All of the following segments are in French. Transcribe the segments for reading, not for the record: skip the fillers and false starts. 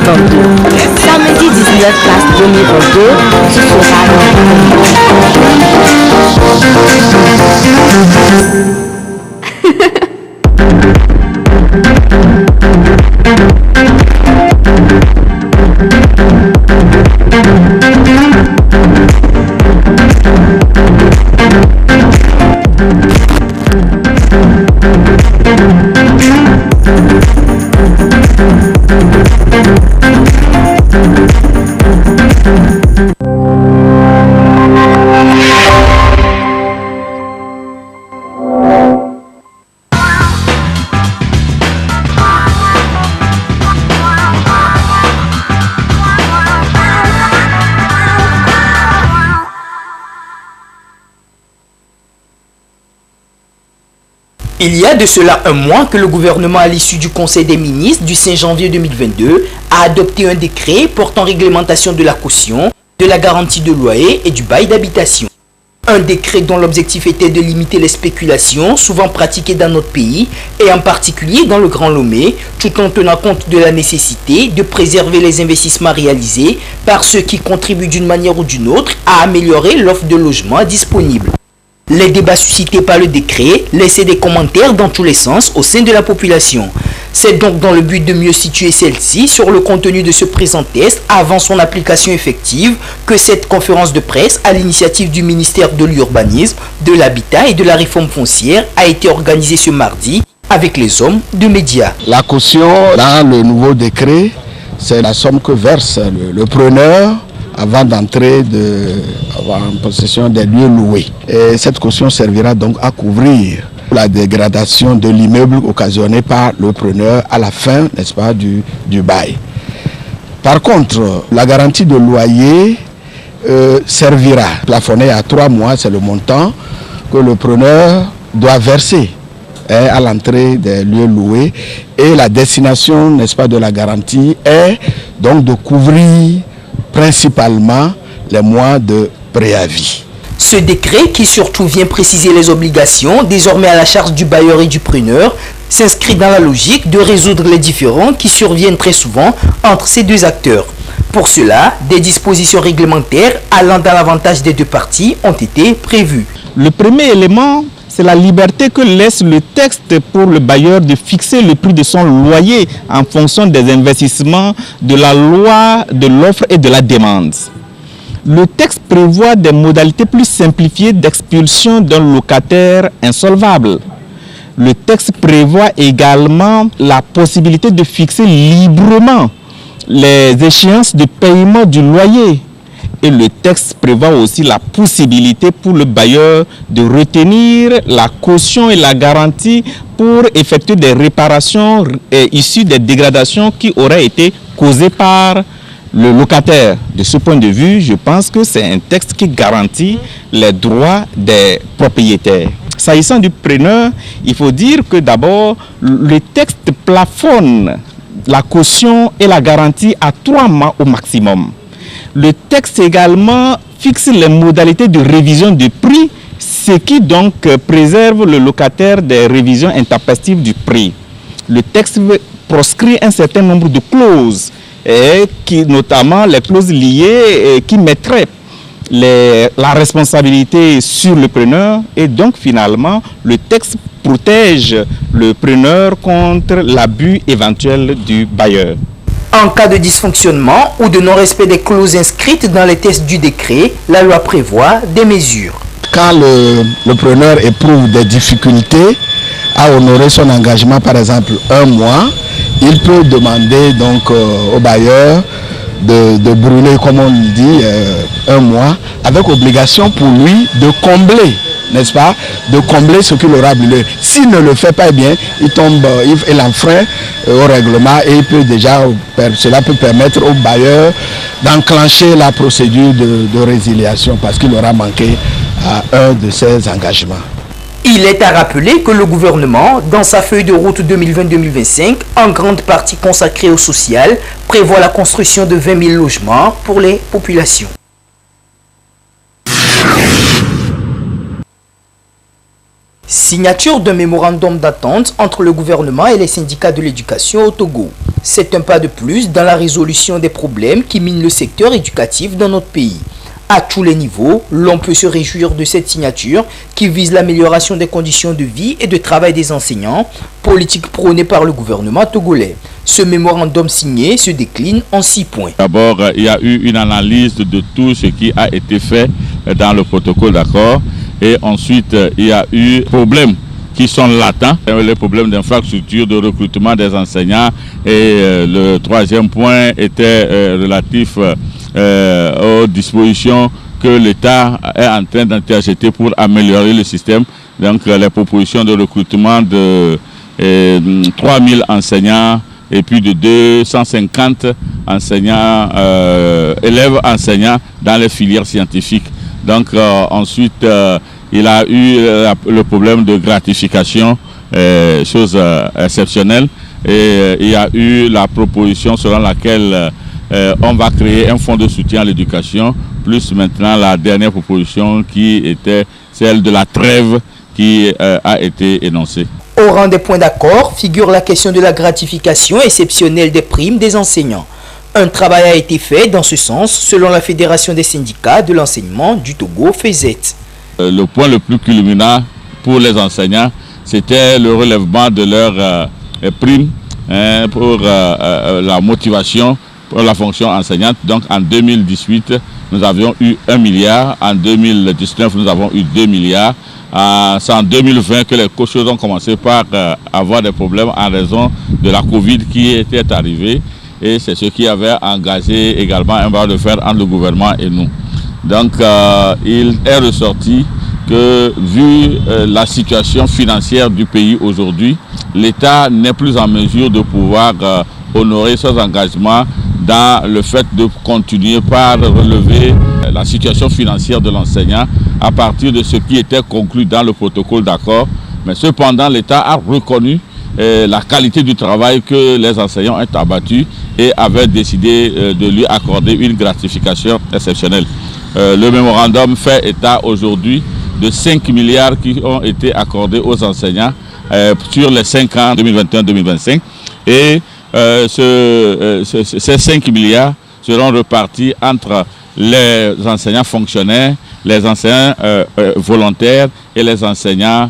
2022. Samedi 19 mars 2022, tu seras Il y a de cela un mois que le gouvernement, à l'issue du Conseil des ministres du 5 janvier 2022, a adopté un décret portant réglementation de la caution, de la garantie de loyer et du bail d'habitation. Un décret dont l'objectif était de limiter les spéculations souvent pratiquées dans notre pays et en particulier dans le Grand Lomé, tout en tenant compte de la nécessité de préserver les investissements réalisés par ceux qui contribuent d'une manière ou d'une autre à améliorer l'offre de logements disponible. Les débats suscités par le décret laissaient des commentaires dans tous les sens au sein de la population. C'est donc dans le but de mieux situer celle-ci sur le contenu de ce présent test avant son application effective que cette conférence de presse à l'initiative du ministère de l'Urbanisme, de l'Habitat et de la Réforme foncière a été organisée ce mardi avec les hommes de médias. La caution dans le nouveau décret, c'est la somme que verse le preneur avant d'entrer en possession des lieux loués. Et cette caution servira donc à couvrir la dégradation de l'immeuble occasionnée par le preneur à la fin, n'est-ce pas, du bail. Par contre, la garantie de loyer servira, plafonnée à 3 mois, c'est le montant que le preneur doit verser à l'entrée des lieux loués. Et la destination, n'est-ce pas, de la garantie est donc de couvrir principalement les mois de préavis. Ce décret, qui surtout vient préciser les obligations désormais à la charge du bailleur et du preneur, s'inscrit dans la logique de résoudre les différends qui surviennent très souvent entre ces deux acteurs. Pour cela, des dispositions réglementaires allant dans l'avantage des deux parties ont été prévues. Le premier élément, c'est la liberté que laisse le texte pour le bailleur de fixer le prix de son loyer en fonction des investissements de la loi de l'offre et de la demande. Le texte prévoit des modalités plus simplifiées d'expulsion d'un locataire insolvable. Le texte prévoit également la possibilité de fixer librement les échéances de paiement du loyer. Et le texte prévoit aussi la possibilité pour le bailleur de retenir la caution et la garantie pour effectuer des réparations issues des dégradations qui auraient été causées par le locataire. De ce point de vue, je pense que c'est un texte qui garantit les droits des propriétaires. S'agissant du preneur, il faut dire que d'abord, le texte plafonne la caution et la garantie à 3 mois au maximum. Le texte également fixe les modalités de révision du prix, ce qui donc préserve le locataire des révisions intempestives du prix. Le texte proscrit un certain nombre de clauses, notamment les clauses liées qui mettraient la responsabilité sur le preneur, et donc finalement le texte protège le preneur contre l'abus éventuel du bailleur. En cas de dysfonctionnement ou de non-respect des clauses inscrites dans les textes du décret, la loi prévoit des mesures. Quand le preneur éprouve des difficultés à honorer son engagement, par exemple 1 mois, il peut demander donc au bailleur de brûler, comme on dit, 1 mois, avec obligation pour lui de combler, n'est-ce pas, de combler ce qu'il aura brûlé. S'il ne le fait pas bien, il enfreint au règlement, et cela peut permettre au bailleur d'enclencher la procédure de résiliation parce qu'il aura manqué à un de ses engagements. Il est à rappeler que le gouvernement, dans sa feuille de route 2020-2025, en grande partie consacrée au social, prévoit la construction de 20 000 logements pour les populations. Signature d'un mémorandum d'attente entre le gouvernement et les syndicats de l'éducation au Togo. C'est un pas de plus dans la résolution des problèmes qui minent le secteur éducatif dans notre pays. À tous les niveaux, l'on peut se réjouir de cette signature qui vise l'amélioration des conditions de vie et de travail des enseignants, politique prônée par le gouvernement togolais. Ce mémorandum signé se décline en 6 points. D'abord, il y a eu une analyse de tout ce qui a été fait dans le protocole d'accord. Et ensuite, il y a eu des problèmes qui sont latents, les problèmes d'infrastructure, de recrutement des enseignants. Et le troisième point était relatif aux dispositions que l'État est en train d'interjeter pour améliorer le système. Donc les propositions de recrutement de 3000 enseignants et plus de 250 enseignants, élèves enseignants dans les filières scientifiques. Donc ensuite, il a eu le problème de gratification, chose exceptionnelle. Et il y a eu la proposition selon laquelle on va créer un fonds de soutien à l'éducation, plus maintenant la dernière proposition qui était celle de la trêve qui a été énoncée. Au rang des points d'accord figure la question de la gratification exceptionnelle des primes des enseignants. Un travail a été fait dans ce sens selon la Fédération des syndicats de l'enseignement du Togo, FESET. Le point le plus culminant pour les enseignants, c'était le relèvement de leurs primes pour la motivation pour la fonction enseignante. Donc en 2018, nous avions eu 1 milliard. En 2019, nous avons eu 2 milliards. C'est en 2020 que les choses ont commencé par avoir des problèmes en raison de la Covid qui était arrivée. Et c'est ce qui avait engagé également un bras de fer entre le gouvernement et nous. Donc il est ressorti que vu la situation financière du pays aujourd'hui, l'État n'est plus en mesure de pouvoir honorer ses engagements dans le fait de continuer par relever la situation financière de l'enseignant à partir de ce qui était conclu dans le protocole d'accord. Mais cependant, l'État a reconnu la qualité du travail que les enseignants ont abattu et avait décidé de lui accorder une gratification exceptionnelle. Le mémorandum fait état aujourd'hui de 5 milliards qui ont été accordés aux enseignants sur les 5 ans 2021-2025 et ces 5 milliards seront repartis entre les enseignants fonctionnaires, les enseignants volontaires et les enseignants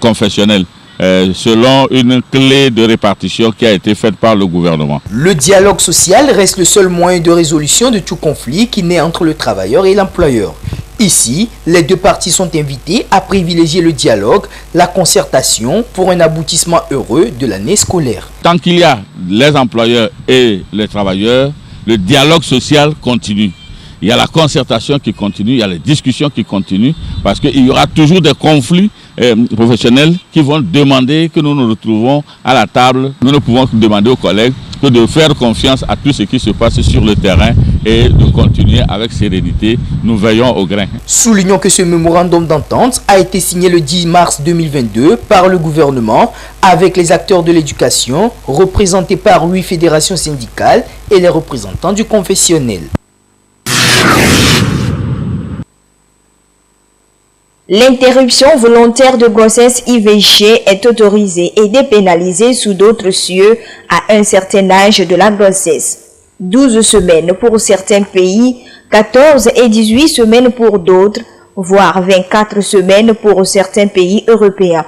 confessionnels, selon une clé de répartition qui a été faite par le gouvernement. Le dialogue social reste le seul moyen de résolution de tout conflit qui naît entre le travailleur et l'employeur. Ici, les deux parties sont invitées à privilégier le dialogue, la concertation pour un aboutissement heureux de l'année scolaire. Tant qu'il y a les employeurs et les travailleurs, le dialogue social continue. Il y a la concertation qui continue, il y a les discussions qui continuent, parce qu'il y aura toujours des conflits professionnels qui vont demander que nous nous retrouvons à la table. Nous ne pouvons que demander aux collègues que de faire confiance à tout ce qui se passe sur le terrain et de continuer avec sérénité. Nous veillons au grain. Soulignons que ce mémorandum d'entente a été signé le 10 mars 2022 par le gouvernement avec les acteurs de l'éducation, représentés par 8 fédérations syndicales et les représentants du confessionnel. L'interruption volontaire de grossesse IVG est autorisée et dépénalisée sous d'autres cieux à un certain âge de la grossesse. 12 semaines pour certains pays, 14 et 18 semaines pour d'autres, voire 24 semaines pour certains pays européens.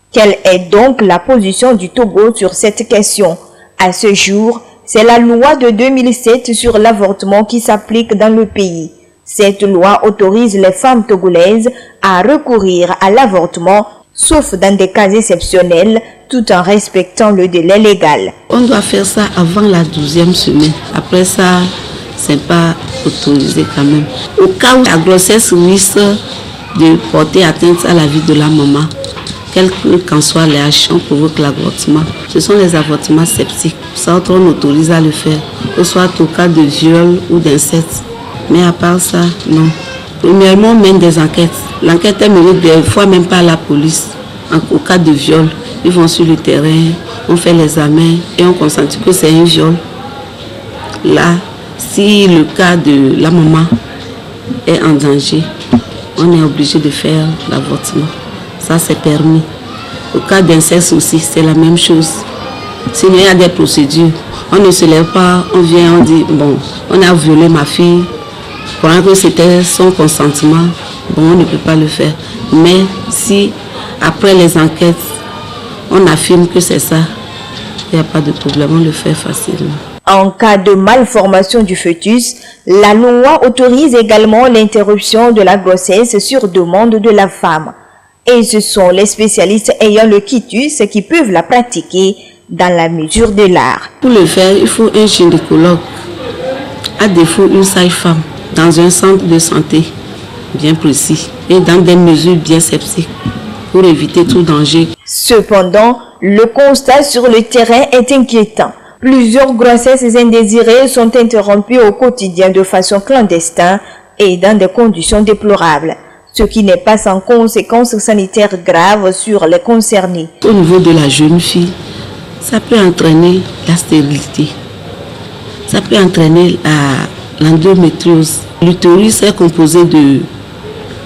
Quelle est donc la position du Togo sur cette question? À ce jour, c'est la loi de 2007 sur l'avortement qui s'applique dans le pays. Cette loi autorise les femmes togolaises à recourir à l'avortement, sauf dans des cas exceptionnels, tout en respectant le délai légal. On doit faire ça avant la 12e semaine. Après ça, c'est pas autorisé quand même. Au cas où la grossesse risque de porter atteinte à la vie de la maman, quel qu'en soit l'âge, on provoque l'avortement. Ce sont les avortements septiques. Ça, on autorise à le faire, que ce soit au cas de viol ou d'inceste. Mais à part ça, non. Premièrement, on mène des enquêtes. L'enquête est menée des fois même par la police. Au cas de viol, ils vont sur le terrain, on fait l'examen et on constate que c'est un viol. Là, si le cas de la maman est en danger, on est obligé de faire l'avortement. ça c'est permis. Au cas d'inceste aussi, c'est la même chose. Sinon, il y a des procédures. On ne se lève pas, on vient, on dit, bon, on a violé ma fille. Pendant que c'était son consentement, bon, on ne peut pas le faire. Mais si, après les enquêtes, on affirme que c'est ça, il n'y a pas de problème, on le fait facilement. En cas de malformation du fœtus, la loi autorise également l'interruption de la grossesse sur demande de la femme. Et ce sont les spécialistes ayant le quitus qui peuvent la pratiquer dans la mesure de l'art. Pour le faire, il faut un gynécologue, à défaut une sage-femme, dans un centre de santé bien précis et dans des mesures bien sceptiques pour éviter tout danger. Cependant, le constat sur le terrain est inquiétant. Plusieurs grossesses indésirées sont interrompues au quotidien de façon clandestine et dans des conditions déplorables, ce qui n'est pas sans conséquences sanitaires graves sur les concernés. Au niveau de la jeune fille, ça peut entraîner la stérilité, ça peut entraîner l'endométriose. L'utérus est composé de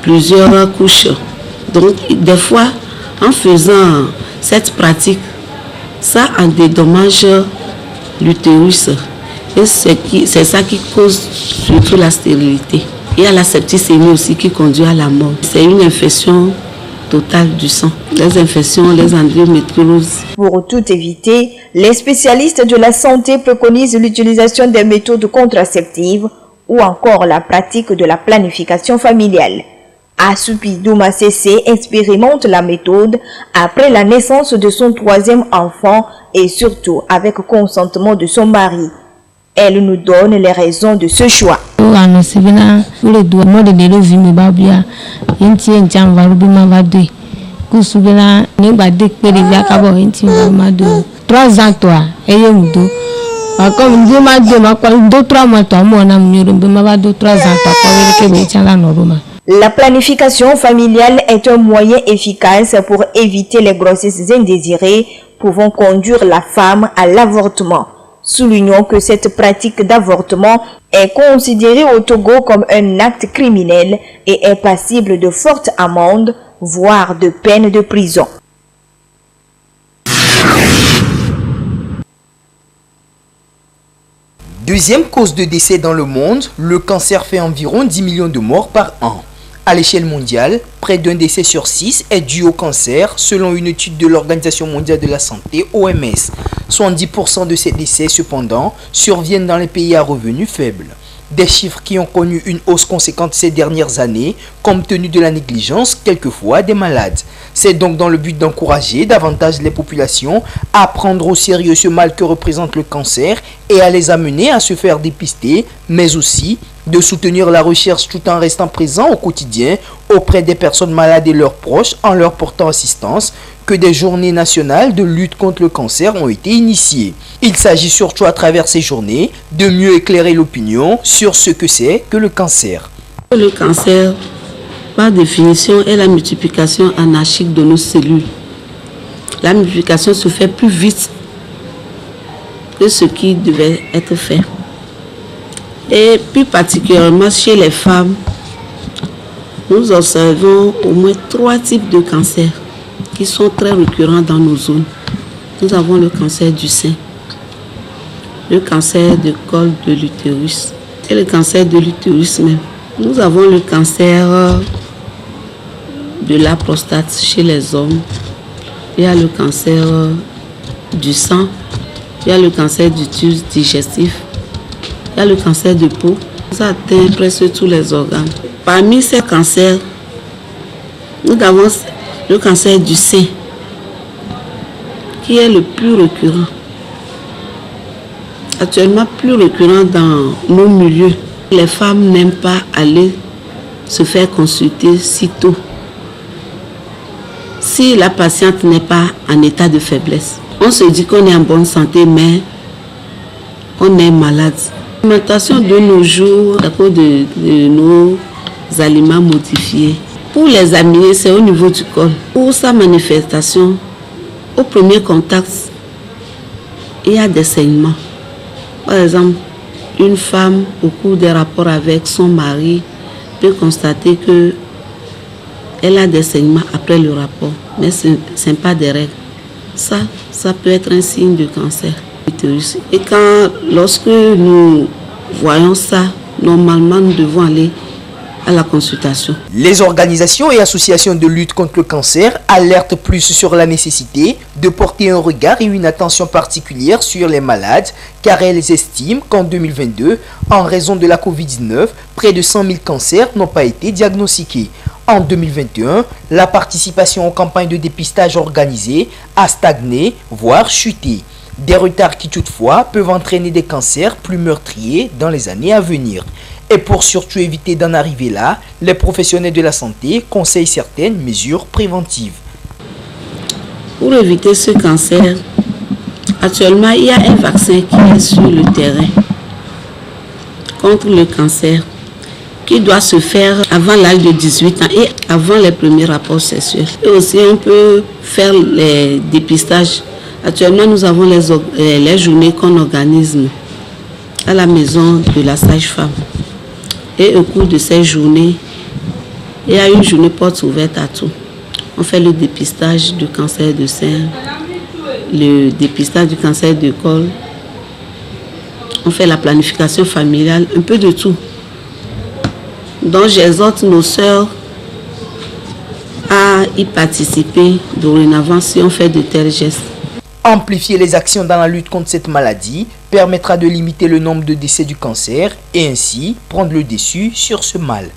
plusieurs couches. Donc, des fois, en faisant cette pratique, ça en dédommage l'utérus. Et c'est ça qui cause surtout la stérilité. Il y a la septicémie aussi qui conduit à la mort. C'est une infection totale du sang. Les infections, les endométrioses. Pour tout éviter, les spécialistes de la santé préconisent l'utilisation des méthodes contraceptives ou encore la pratique de la planification familiale. Assoupi Douma Sessé expérimente la méthode après la naissance de son 3e enfant et surtout avec consentement de son mari. Elle nous donne les raisons de ce choix. La planification familiale est un moyen efficace pour éviter les grossesses indésirées pouvant conduire la femme à l'avortement. Soulignons que cette pratique d'avortement est considérée au Togo comme un acte criminel et est passible de fortes amendes, voire de peine de prison. Deuxième cause de décès dans le monde, le cancer fait environ 10 millions de morts par an. À l'échelle mondiale, près d'un décès sur 6 est dû au cancer, selon une étude de l'Organisation mondiale de la santé, OMS. 70% de ces décès, cependant, surviennent dans les pays à revenus faibles. Des chiffres qui ont connu une hausse conséquente ces dernières années, compte tenu de la négligence, quelquefois, des malades. C'est donc dans le but d'encourager davantage les populations à prendre au sérieux ce mal que représente le cancer et à les amener à se faire dépister, mais aussi de soutenir la recherche tout en restant présent au quotidien auprès des personnes malades et leurs proches en leur portant assistance, que des journées nationales de lutte contre le cancer ont été initiées. Il s'agit surtout à travers ces journées de mieux éclairer l'opinion sur ce que c'est que le cancer. Le cancer, par définition, est la multiplication anarchique de nos cellules. La multiplication se fait plus vite que ce qui devait être fait. Et plus particulièrement chez les femmes, nous observons au moins 3 types de cancers qui sont très récurrents dans nos zones. Nous avons le cancer du sein, le cancer du col de l'utérus et le cancer de l'utérus même. Nous avons le cancer de la prostate chez les hommes. Il y a le cancer du sang, il y a le cancer du tube digestif, il y a le cancer de peau. Ça atteint presque tous les organes. Parmi ces cancers, nous avons le cancer du sein, qui est le plus récurrent. Actuellement, plus récurrent dans nos milieux. Les femmes n'aiment pas aller se faire consulter si tôt, si la patiente n'est pas en état de faiblesse. On se dit qu'on est en bonne santé, mais on est malade. L'alimentation de nos jours, à cause de nos aliments modifiés. Pour les aminés, c'est au niveau du col. Pour sa manifestation, au premier contact, il y a des saignements. Par exemple, une femme, au cours des rapports avec son mari, peut constater que Elle a des saignements après le rapport, mais ce n'est pas des règles. Ça peut être un signe de cancer utérus. Et lorsque nous voyons ça, normalement nous devons aller à la consultation. Les organisations et associations de lutte contre le cancer alertent plus sur la nécessité de porter un regard et une attention particulière sur les malades, car elles estiment qu'en 2022, en raison de la Covid-19, près de 100 000 cancers n'ont pas été diagnostiqués. En 2021, la participation aux campagnes de dépistage organisées a stagné, voire chuté. Des retards qui toutefois peuvent entraîner des cancers plus meurtriers dans les années à venir. Et pour surtout éviter d'en arriver là, les professionnels de la santé conseillent certaines mesures préventives. Pour éviter ce cancer, actuellement il y a un vaccin qui est sur le terrain contre le cancer qui doit se faire avant l'âge de 18 ans et avant les premiers rapports sexuels. Et aussi on peut faire les dépistages. Actuellement nous avons les journées qu'on organise à la maison de la sage-femme. Et au cours de ces journées, il y a une journée porte ouverte à tout. On fait le dépistage du cancer de sein, le dépistage du cancer de col. On fait la planification familiale, un peu de tout. Donc j'exhorte nos sœurs à y participer dorénavant si on fait de tels gestes. Amplifier les actions dans la lutte contre cette maladie permettra de limiter le nombre de décès du cancer et ainsi prendre le dessus sur ce mal.